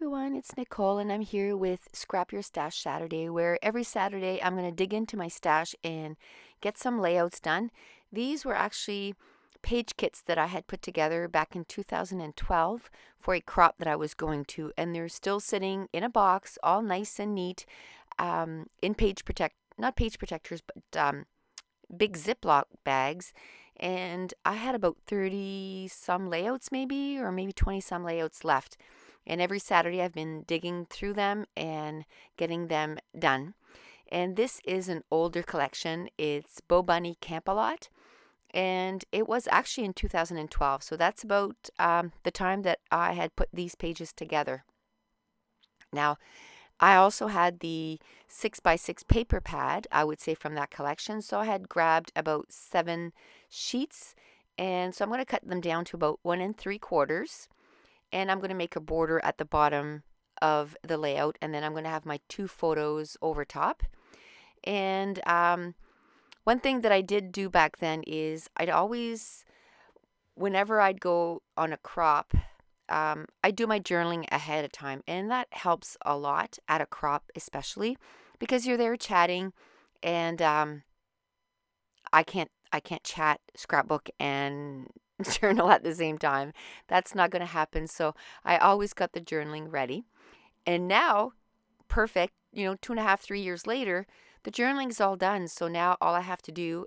everyone, it's Nicole and I'm here with Scrap Your Stash Saturday, where every Saturday I'm going to dig into my stash and get some layouts done. These were actually page kits that I had put together back in 2012 for a crop that I was going to, and they're still sitting in a box, all nice and neat, in not page protectors, but big Ziploc bags. And I had about 30 some layouts, or maybe 20 some layouts left. And every Saturday I've been digging through them and getting them done. And this is an older collection. It's Bo Bunny Camp-A-Lot. And it was actually in 2012. So that's about the time that I had put these pages together. Now, I also had the 6x6 paper pad, I would say, from that collection. So I had grabbed about 7 sheets. And so I'm going to cut them down to about 1 3/4. And I'm going to make a border at the bottom of the layout, and then I'm going to have my 2 photos over top. And one thing that I did do back then is whenever I'd go on a crop, I do my journaling ahead of time, and that helps a lot at a crop, especially because you're there chatting, and I can't chat, scrapbook, and journal at the same time. That's not going to happen. So I always got the journaling ready. And now, perfect, 2.5, 3 years later, the journaling is all done. So now all I have to do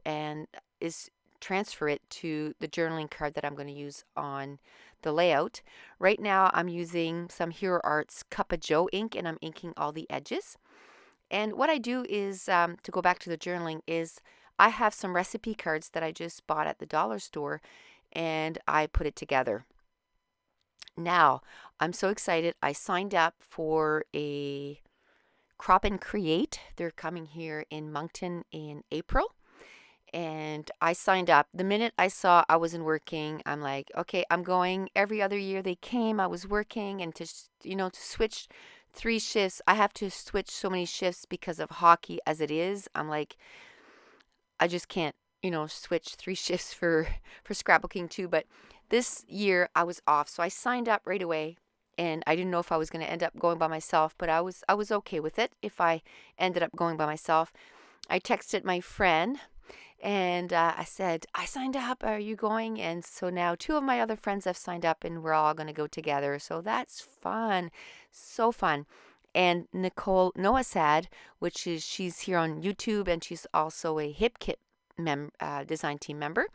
is transfer it to the journaling card that I'm going to use on the layout. Right now, I'm using some Hero Arts Cup of Joe ink, and I'm inking all the edges. And what I do is, to go back to the journaling, is I have some recipe cards that I just bought at the dollar store, and I put it together. Now, I'm so excited. I signed up for a Crop and Create. They're coming here in Moncton in April. And I signed up. The minute I saw I wasn't working, I'm like, okay, I'm going. Every other year they came, I was working, and to switch 3 shifts, I have to switch so many shifts because of hockey as it is. I'm like, I just can't, switch 3 shifts for scrapbooking too. But this year I was off, so I signed up right away, and I didn't know if I was going to end up going by myself, but I was okay with it if I ended up going by myself. I texted my friend, and I said, I signed up. Are you going? And so now 2 of my other friends have signed up, and we're all going to go together. So that's fun. So fun. And Nicole Noasad, she's here on YouTube, and she's also a HipKit design team member.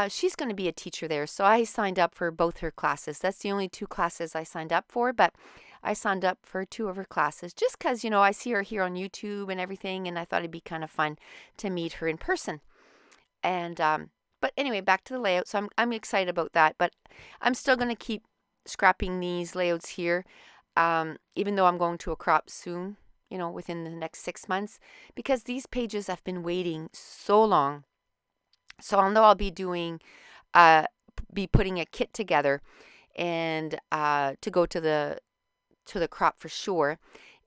She's going to be a teacher there. So I signed up for both her classes. That's the only 2 classes I signed up for, but I signed up for 2 of her classes just because, I see her here on YouTube and everything, and I thought it'd be kind of fun to meet her in person. And but anyway, back to the layout. So I'm excited about that, but I'm still going to keep scrapping these layouts here, even though I'm going to a crop soon, within the next 6 months, because these pages have been waiting so long. So I'll know I'll be putting a kit together, and to go to the crop for sure.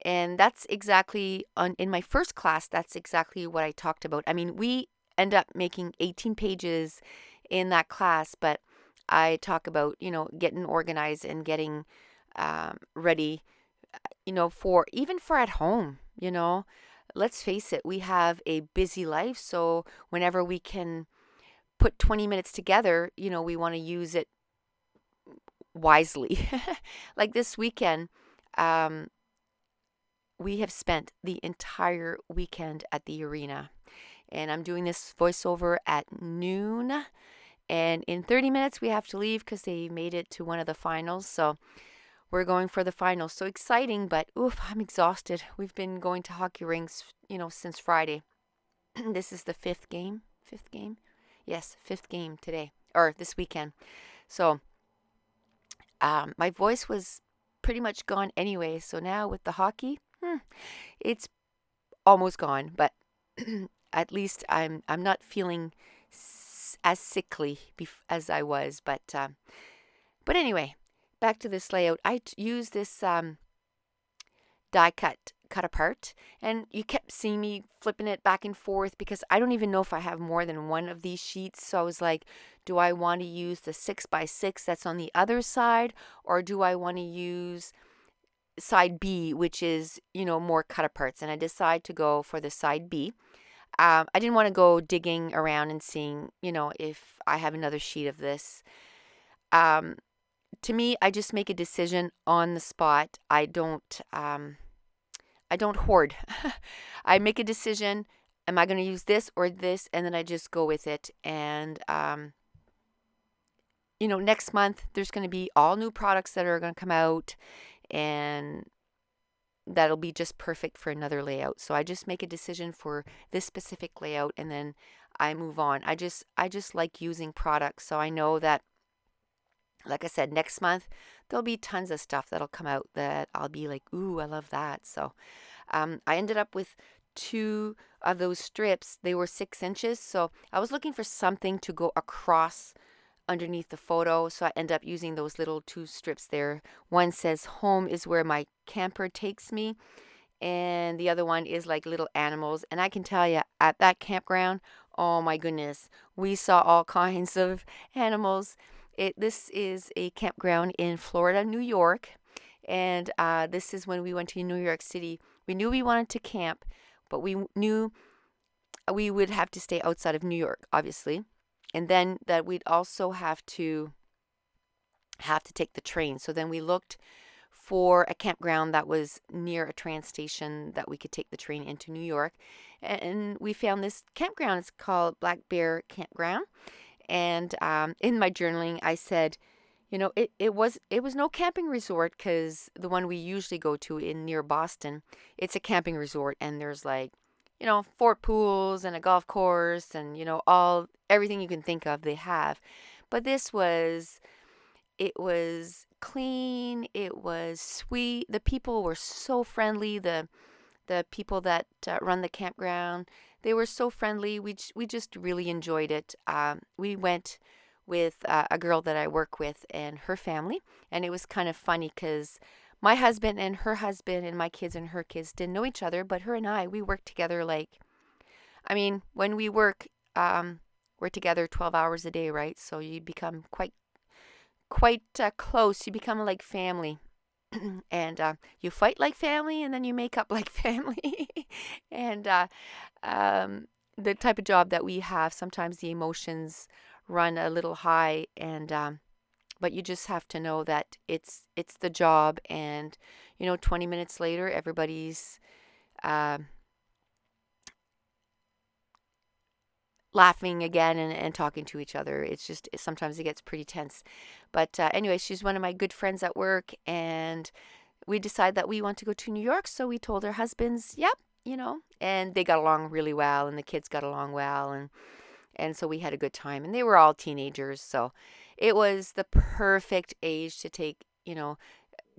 And that's exactly in my first class. That's exactly what I talked about. I mean, we end up making 18 pages in that class, but I talk about getting organized and getting ready, for at home. Let's face it, we have a busy life, so whenever we can put 20 minutes together, we want to use it wisely. Like this weekend, we have spent the entire weekend at the arena, and I'm doing this voiceover at noon, and in 30 minutes we have to leave because they made it to one of the finals. So we're going for the finals. So exciting, but oof, I'm exhausted. We've been going to hockey rinks, since Friday. This is the 5th game. 5th game? Yes, 5th game today, or this weekend. So my voice was pretty much gone anyway. So now with the hockey, it's almost gone. But at least I'm not feeling as sickly as I was. But anyway, back to this layout. I use this die cut apart, and you kept seeing me flipping it back and forth because I don't even know if I have more than one of these sheets. So I was like, do I want to use the 6x6 that's on the other side, or do I want to use side B, which is, more cut aparts. And I decide to go for the side B. I didn't want to go digging around and seeing, if I have another sheet of this. Um, to me, I just make a decision on the spot. I don't hoard. I make a decision. Am I going to use this or this? And then I just go with it. And, next month there's going to be all new products that are going to come out, and that'll be just perfect for another layout. So I just make a decision for this specific layout, and then I move on. I just like using products. So I know that, like I said, next month there'll be tons of stuff that'll come out that I'll be like, ooh, I love that. So I ended up with 2 of those strips. They were 6 inches. So I was looking for something to go across underneath the photo. So I end up using those little 2 strips there. One says, "Home is where my camper takes me." And the other one is like little animals. And I can tell you, at that campground, oh my goodness, we saw all kinds of animals. This is a campground in Florida, New York. And this is when we went to New York City. We knew we wanted to camp, but we knew we would have to stay outside of New York, obviously. And then that we'd also have to take the train. So then we looked for a campground that was near a train station that we could take the train into New York. And we found this campground. It's called Black Bear Campground. And in my journaling, I said, it was no camping resort, because the one we usually go to in near Boston, it's a camping resort, and there's like, 4 pools and a golf course, and everything you can think of they have. But it was clean, it was sweet. The people were so friendly. The people that run the campground, they were so friendly. We just really enjoyed it. We went with a girl that I work with and her family, and it was kind of funny because my husband and her husband and my kids and her kids didn't know each other, but her and we work together when we work, we're together 12 hours a day, right? So you become quite close. You become like family. And you fight like family, and then you make up like family. And the type of job that we have, sometimes the emotions run a little high, and but you just have to know that it's the job, and 20 minutes later everybody's uh, laughing again and talking to each other. It's just, sometimes it gets pretty tense. But anyway, she's one of my good friends at work, and we decided that we want to go to New York. So we told our husbands, yep, and they got along really well, and the kids got along well, and so we had a good time. And they were all teenagers, so it was the perfect age to take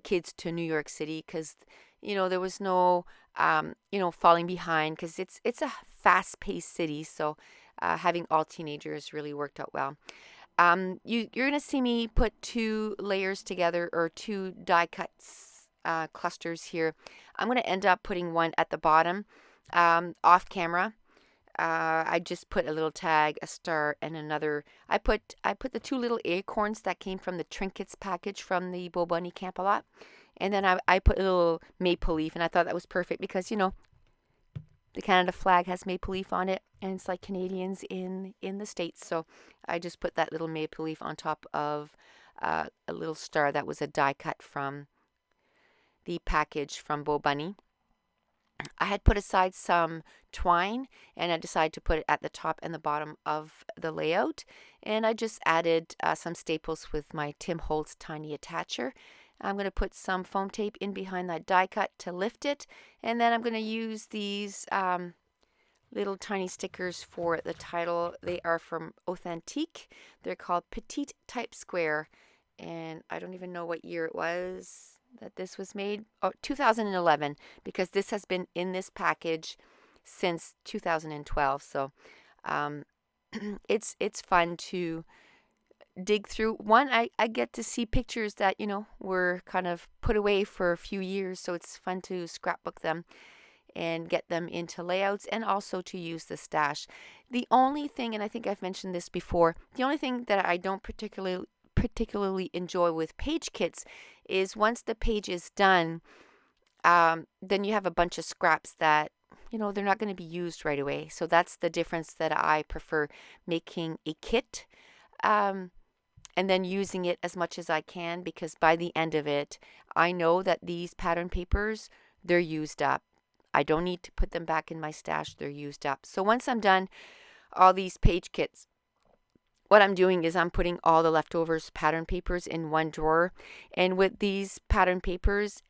kids to New York City, because there was no falling behind, because it's a fast-paced city. So having all teenagers really worked out well. You're going to see me put 2 layers together, or 2 die cuts clusters here. I'm going to end up putting one at the bottom off camera. I just put a little tag, a star, and another. I put the 2 little acorns that came from the trinkets package from the Bo Bunny Camp a lot. And then I put a little maple leaf, and I thought that was perfect because, the Canada flag has maple leaf on it, and it's like Canadians in the States. So I just put that little maple leaf on top of a little star that was a die cut from the package from Bo Bunny. I had put aside some twine, and I decided to put it at the top and the bottom of the layout. And I just added some staples with my Tim Holtz tiny attacher. I'm going to put some foam tape in behind that die cut to lift it. And then I'm going to use these little tiny stickers for the title. They are from Authentique. They're called Petite Type Square. And I don't even know what year it was that this was made. Oh, 2011, because this has been in this package since 2012. So it's fun to dig through. One, I get to see pictures that were kind of put away for a few years, so it's fun to scrapbook them and get them into layouts, and also to use the stash. The only thing, and I think I've mentioned this before, the only thing that I don't particularly enjoy with page kits is once the page is done, then you have a bunch of scraps that, they're not going to be used right away. So that's the difference that I prefer making a kit. And then using it as much as I can, because by the end of it, I know that these pattern papers, they're used up. I don't need to put them back in my stash. They're used up. So once I'm done all these page kits, what I'm doing is I'm putting all the leftovers pattern papers in one drawer. And with these pattern papers,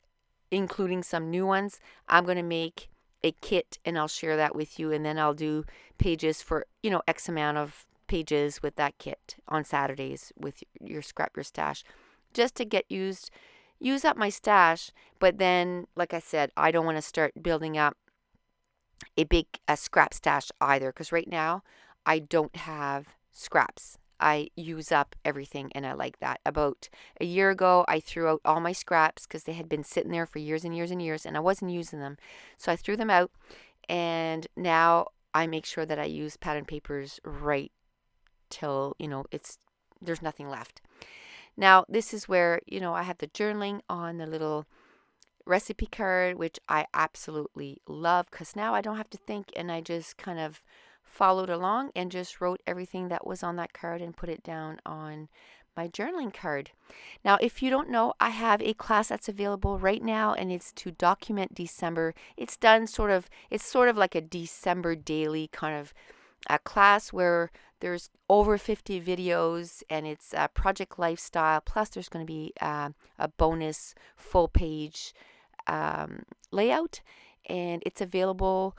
including some new ones, I'm going to make a kit and I'll share that with you. And then I'll do pages for, X amount of pages with that kit on Saturdays with your Scrap Your Stash, just to use up my stash. But then, like I said, I don't want to start building up a big scrap stash either, because right now I don't have scraps. I use up everything, and I like that. About a year ago, I threw out all my scraps because they had been sitting there for years and years and years, and I wasn't using them. So I threw them out, and now I make sure that I use pattern papers right till, there's nothing left. Now, this is where, I have the journaling on the little recipe card, which I absolutely love, because now I don't have to think, and I just kind of followed along and just wrote everything that was on that card and put it down on my journaling card. Now, if you don't know, I have a class that's available right now, and it's to document December. It's sort of like a December daily kind of a class where there's over 50 videos, and it's a project lifestyle. Plus, there's going to be a bonus full page layout, and it's available.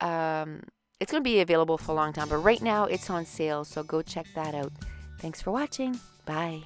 It's going to be available for a long time, but right now it's on sale, so go check that out. Thanks for watching. Bye.